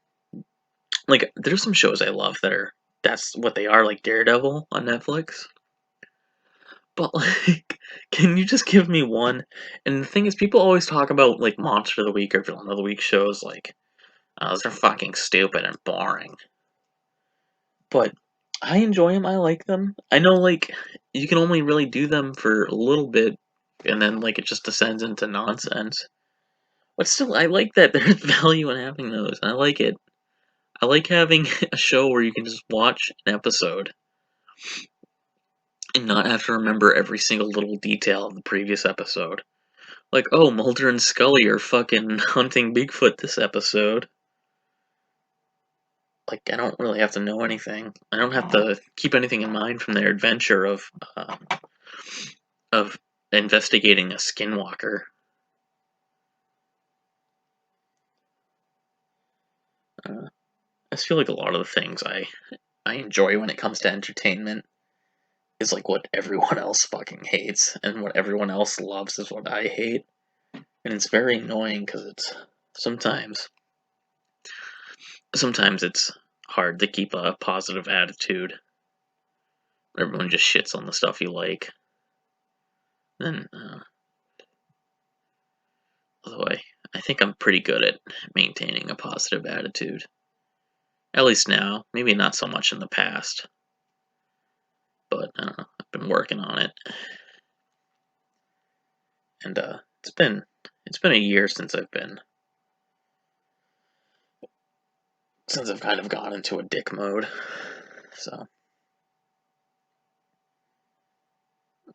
Like, there's some shows I love that's what they are, like Daredevil on Netflix. But like, can you just give me one? And the thing is, people always talk about like Monster of the Week or Villain of the Week shows, like, oh, those are fucking stupid and boring. But I enjoy them. I like them. I know, like, you can only really do them for a little bit, and then like it just descends into nonsense. But still, I like that there's value in having those. I like it. I like having a show where you can just watch an episode and not have to remember every single little detail of the previous episode. Like, oh, Mulder and Scully are fucking hunting Bigfoot this episode. Like, I don't really have to know anything. I don't have to keep anything in mind from their adventure of investigating a skinwalker. I just feel like a lot of the things I enjoy when it comes to entertainment is like what everyone else fucking hates, and what everyone else loves is what I hate. And it's very annoying because it's sometimes sometimes it's hard to keep a positive attitude. Everyone just shits on the stuff you like. And although I think I'm pretty good at maintaining a positive attitude. At least now. Maybe not so much in the past. But I don't know. I've been working on it. And it's been a year since I've kind of gone into a dick mode. So,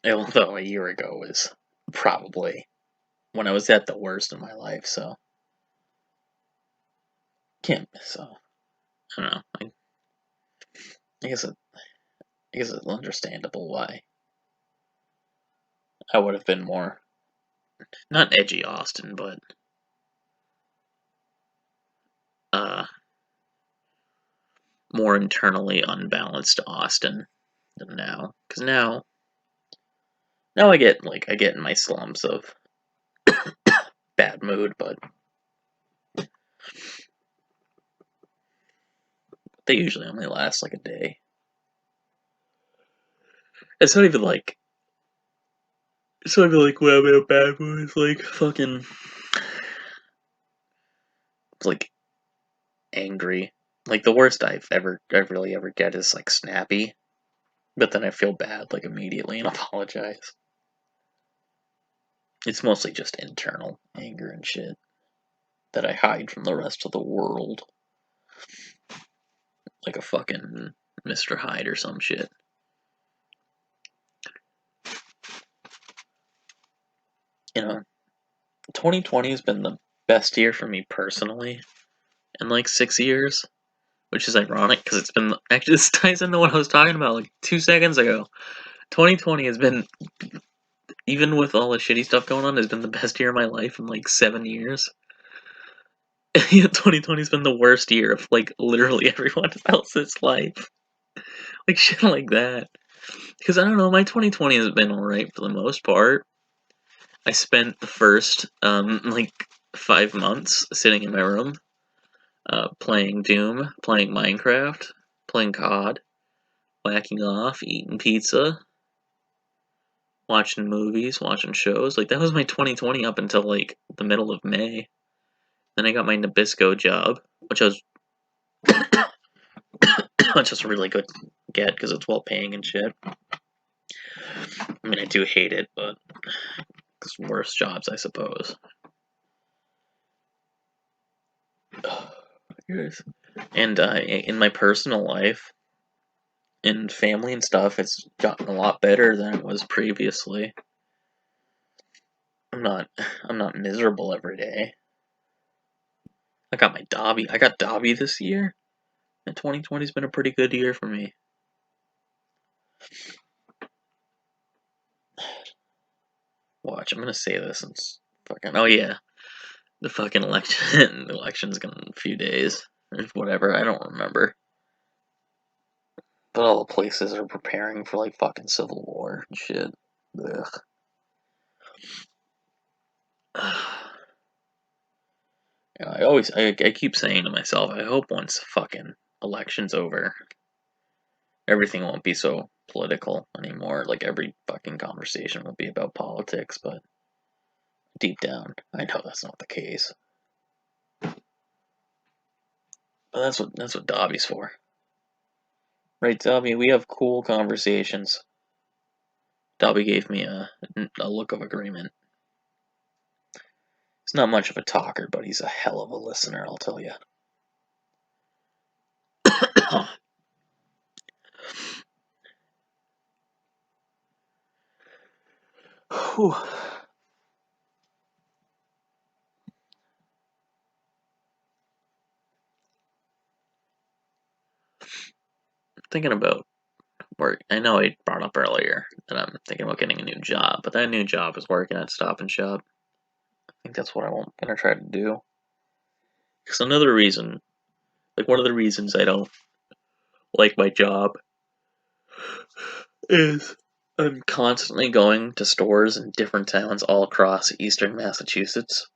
although a year ago was probably when I was at the worst of my life, so so I don't know. I guess it's understandable why I would have been more not edgy Austin, but uh more internally unbalanced Austin than now. Because now I get in my slumps of bad mood, but they usually only last like a day. It's not even like when I'm in a bad mood. It's like fucking. It's like angry. Like the worst I really ever get is like snappy, but then I feel bad like immediately and apologize. It's mostly just internal anger and shit that I hide from the rest of the world, like a fucking Mr. Hyde or some shit. You know, 2020 has been the best year for me personally in like 6 years. which is ironic because it's been actually this ties into what I was talking about like 2 seconds ago. 2020 has been, even with all the shitty stuff going on, has been the best year of my life in like 7 years. Yeah, 2020's been the worst year of like literally everyone else's life. Like shit like that. Because I don't know, my 2020 has been alright for the most part. I spent the first like 5 months sitting in my room, playing Doom, playing Minecraft, playing COD, whacking off, eating pizza, watching movies, watching shows. Like that was my 2020 up until like the middle of May. Then I got my Nabisco job, which I was just really good to get because it's well paying and shit. I mean, I do hate it, but it's worse jobs, I suppose. And in my personal life, in family and stuff, it's gotten a lot better than it was previously. I'm not miserable every day. I got Dobby this year, and 2020's been a pretty good year for me. Watch, I'm gonna say this and fucking, oh yeah, the fucking election's in a few days or whatever. I don't remember. But all the places are preparing for like fucking civil war and shit. Ugh. I keep saying to myself, I hope once fucking election's over, everything won't be so political anymore. Like every fucking conversation will be about politics, but deep down, I know that's not the case. But that's what Dobby's for. Right, Dobby, we have cool conversations. Dobby gave me a look of agreement. He's not much of a talker, but he's a hell of a listener, I'll tell you. Whew. Thinking about work. I know I brought up earlier that I'm thinking about getting a new job, but that new job is working at Stop and Shop. I think that's what I'm gonna try to do. Because another reason, like one of the reasons I don't like my job is I'm constantly going to stores in different towns all across eastern Massachusetts.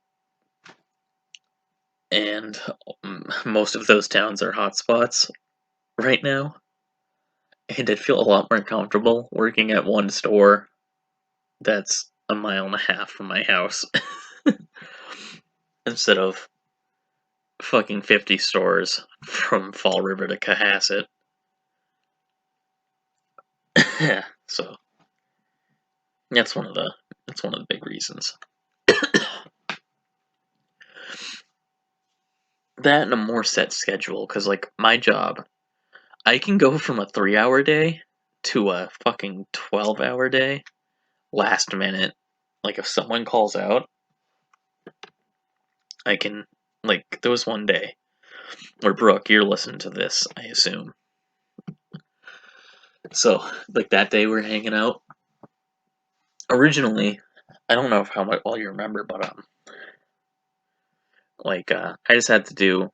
And most of those towns are hotspots right now. And I'd feel a lot more comfortable working at one store that's a mile and a half from my house instead of fucking 50 stores from Fall River to Cohasset. So that's one of the big reasons. That and a more set schedule, because like my job, I can go from a 3-hour day to a fucking 12-hour day last minute. Like if someone calls out, I can, like there was one day where, Brooke, you're listening to this, I assume. So like that day we're hanging out. Originally, I don't know how much well you remember, but like I just had to do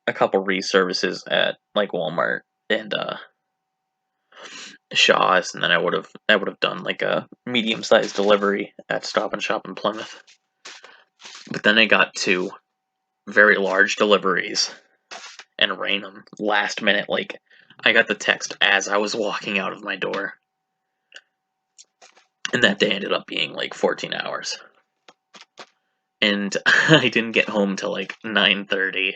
a couple re-services at like Walmart and Shaw's, and then I would have done like a medium-sized delivery at Stop and Shop in Plymouth. But then I got 2 very large deliveries and ran them last minute. Like I got the text as I was walking out of my door, and that day ended up being like 14 hours. And I didn't get home till like 9:30.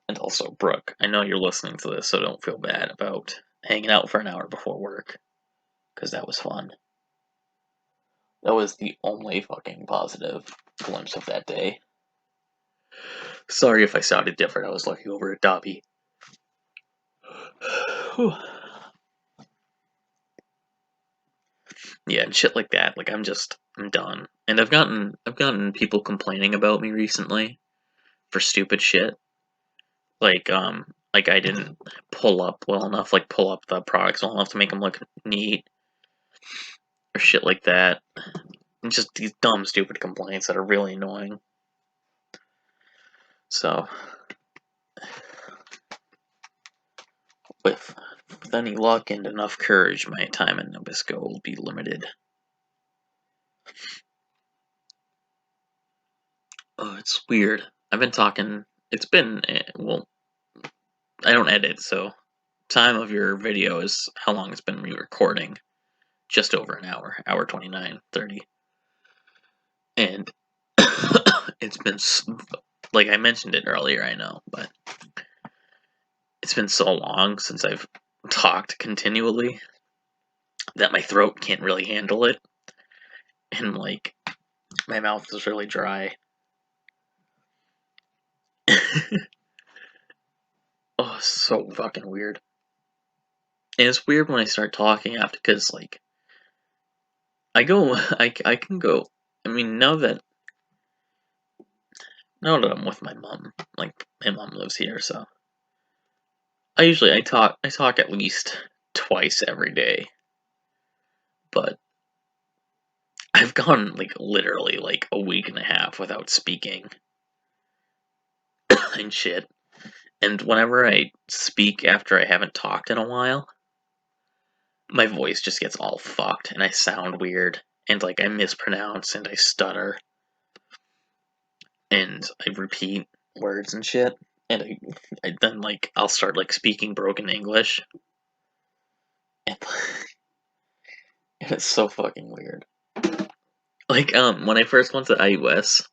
And also, Brooke, I know you're listening to this, so don't feel bad about hanging out for an hour before work, because that was fun. That was the only fucking positive glimpse of that day. Sorry if I sounded different, I was looking over at Dobby. Yeah, and shit like that, like I'm done. And I've gotten people complaining about me recently for stupid shit. like I didn't pull up well enough, like pull up the products well enough to make them look neat or shit like that. And just these dumb, stupid complaints that are really annoying. So, with any luck and enough courage, my time in Nabisco will be limited. Oh, it's weird. I've been talking. It's been, well, I don't edit, so time of your video is how long it's been re-recording. Just over an hour 29, 30. And it's been, like I mentioned it earlier, I know, but it's been so long since I've talked continually that my throat can't really handle it. And, like, my mouth is really dry. Oh, it's so fucking weird. And it's weird when I start talking after, because, like, I can go, I mean, now that I'm with my mom, like, my mom lives here, so I talk at least twice every day, but I've gone, like, literally, like, a week and a half without speaking and shit, and whenever I speak after I haven't talked in a while, my voice just gets all fucked, and I sound weird, and, like, I mispronounce, and I stutter, and I repeat words and shit, and I then, like, I'll start, like, speaking broken English, and it's so fucking weird. Like, when I first went to IUS,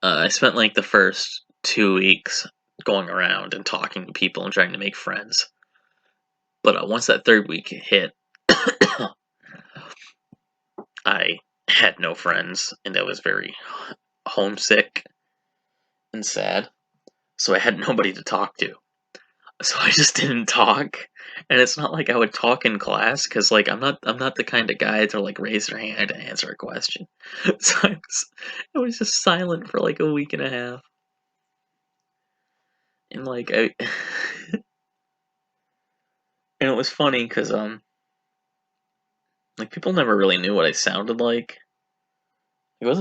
I spent, like, the first 2 weeks going around and talking to people and trying to make friends, but, once that 3rd week hit, I had no friends, and I was very homesick and sad, so I had nobody to talk to. So I just didn't talk, and it's not like I would talk in class, because, like, I'm not the kind of guy to, like, raise their hand and answer a question. So I was just silent for, like, a week and a half. And, like, and it was funny, because, like, people never really knew what I sounded like. I was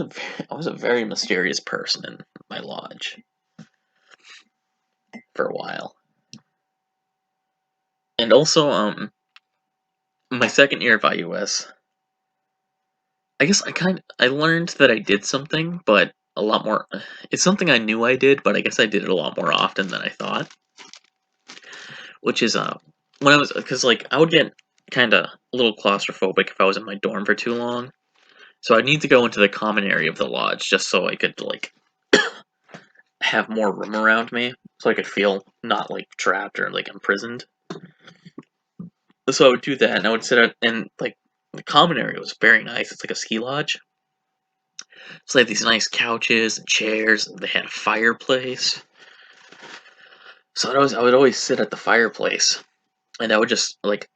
a very mysterious person in my lodge for a while. And also, my 2nd year of IUS, I guess I learned that I did something, but a lot more. It's something I knew I did, but I guess I did it a lot more often than I thought. Which is when I was, because, like, I would get kind of a little claustrophobic if I was in my dorm for too long, so I'd need to go into the common area of the lodge just so I could, like, have more room around me, so I could feel not, like, trapped or, like, imprisoned. So I would do that, and I would sit out, and, like, the common area was very nice. It's like a ski lodge. So they had these nice couches and chairs. They had a fireplace. So I would always sit at the fireplace, and I would just, like,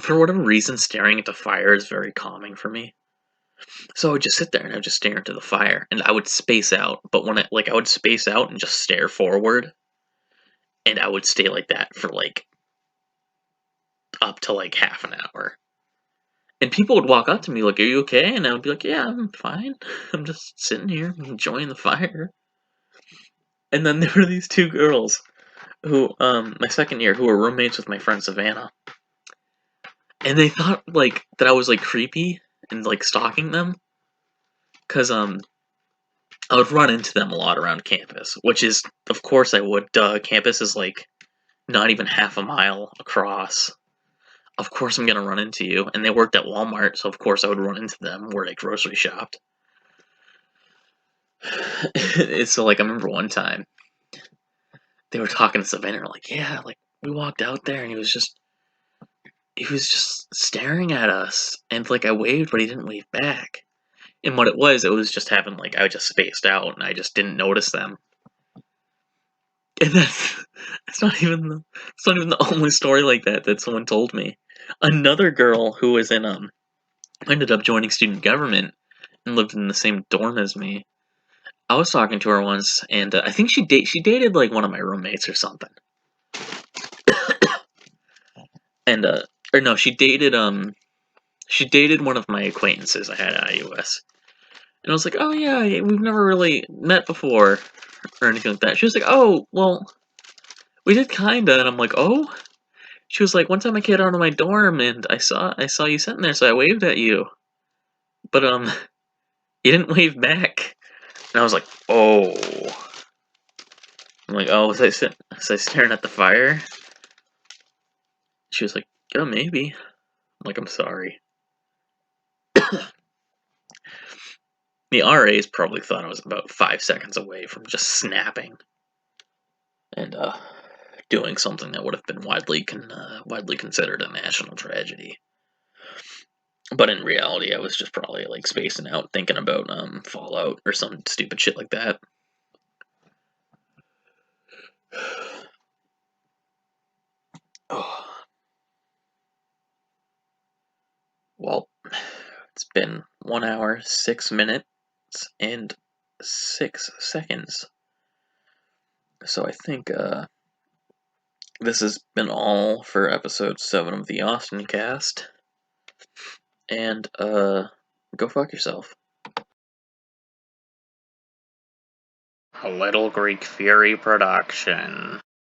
for whatever reason, staring at the fire is very calming for me. So I would just sit there and I would just stare into the fire, and I would space out. But when I would space out and just stare forward, and I would stay like that for, like, up to, like, half an hour. And people would walk up to me like, "Are you okay?" And I would be like, "Yeah, I'm fine. I'm just sitting here enjoying the fire." And then there were these 2 girls who, my 2nd year, who were roommates with my friend Savannah. And they thought, like, that I was, like, creepy and, like, stalking them. 'Cause, I would run into them a lot around campus, which is, of course I would, duh, campus is, like, not even half a mile across. Of course I'm gonna run into you, and they worked at Walmart, so of course I would run into them where they grocery shopped. So, like, I remember one time, they were talking to Savannah, like, "Yeah, like, we walked out there, and he was just staring at us, and, like, I waved, but he didn't wave back." And what it was just having, like, I just spaced out, and I just didn't notice them. And that's not even the only story like that that someone told me. Another girl who was in, ended up joining student government and lived in the same dorm as me, I was talking to her once, and I think she dated like one of my roommates or something. And or no, she dated one of my acquaintances I had at IUS. And I was like, oh yeah, we've never really met before or anything like that. She was like, oh well, we did kinda, and I'm like, oh. She was like, one time I came out of my dorm and I saw you sitting there, so I waved at you, but you didn't wave back. And I was like, oh. I'm like, oh, was I staring at the fire? She was like, yeah, maybe. I'm like, I'm sorry. The RAs probably thought I was about 5 seconds away from just snapping and doing something that would have been widely considered a national tragedy. But in reality, I was just probably like spacing out, thinking about Fallout or some stupid shit like that. Oh. Well, it's been 1 hour, 6 minutes, and 6 seconds. So I think this has been all for episode 7 of the Austincast. And go fuck yourself. A Little Greek Fury production.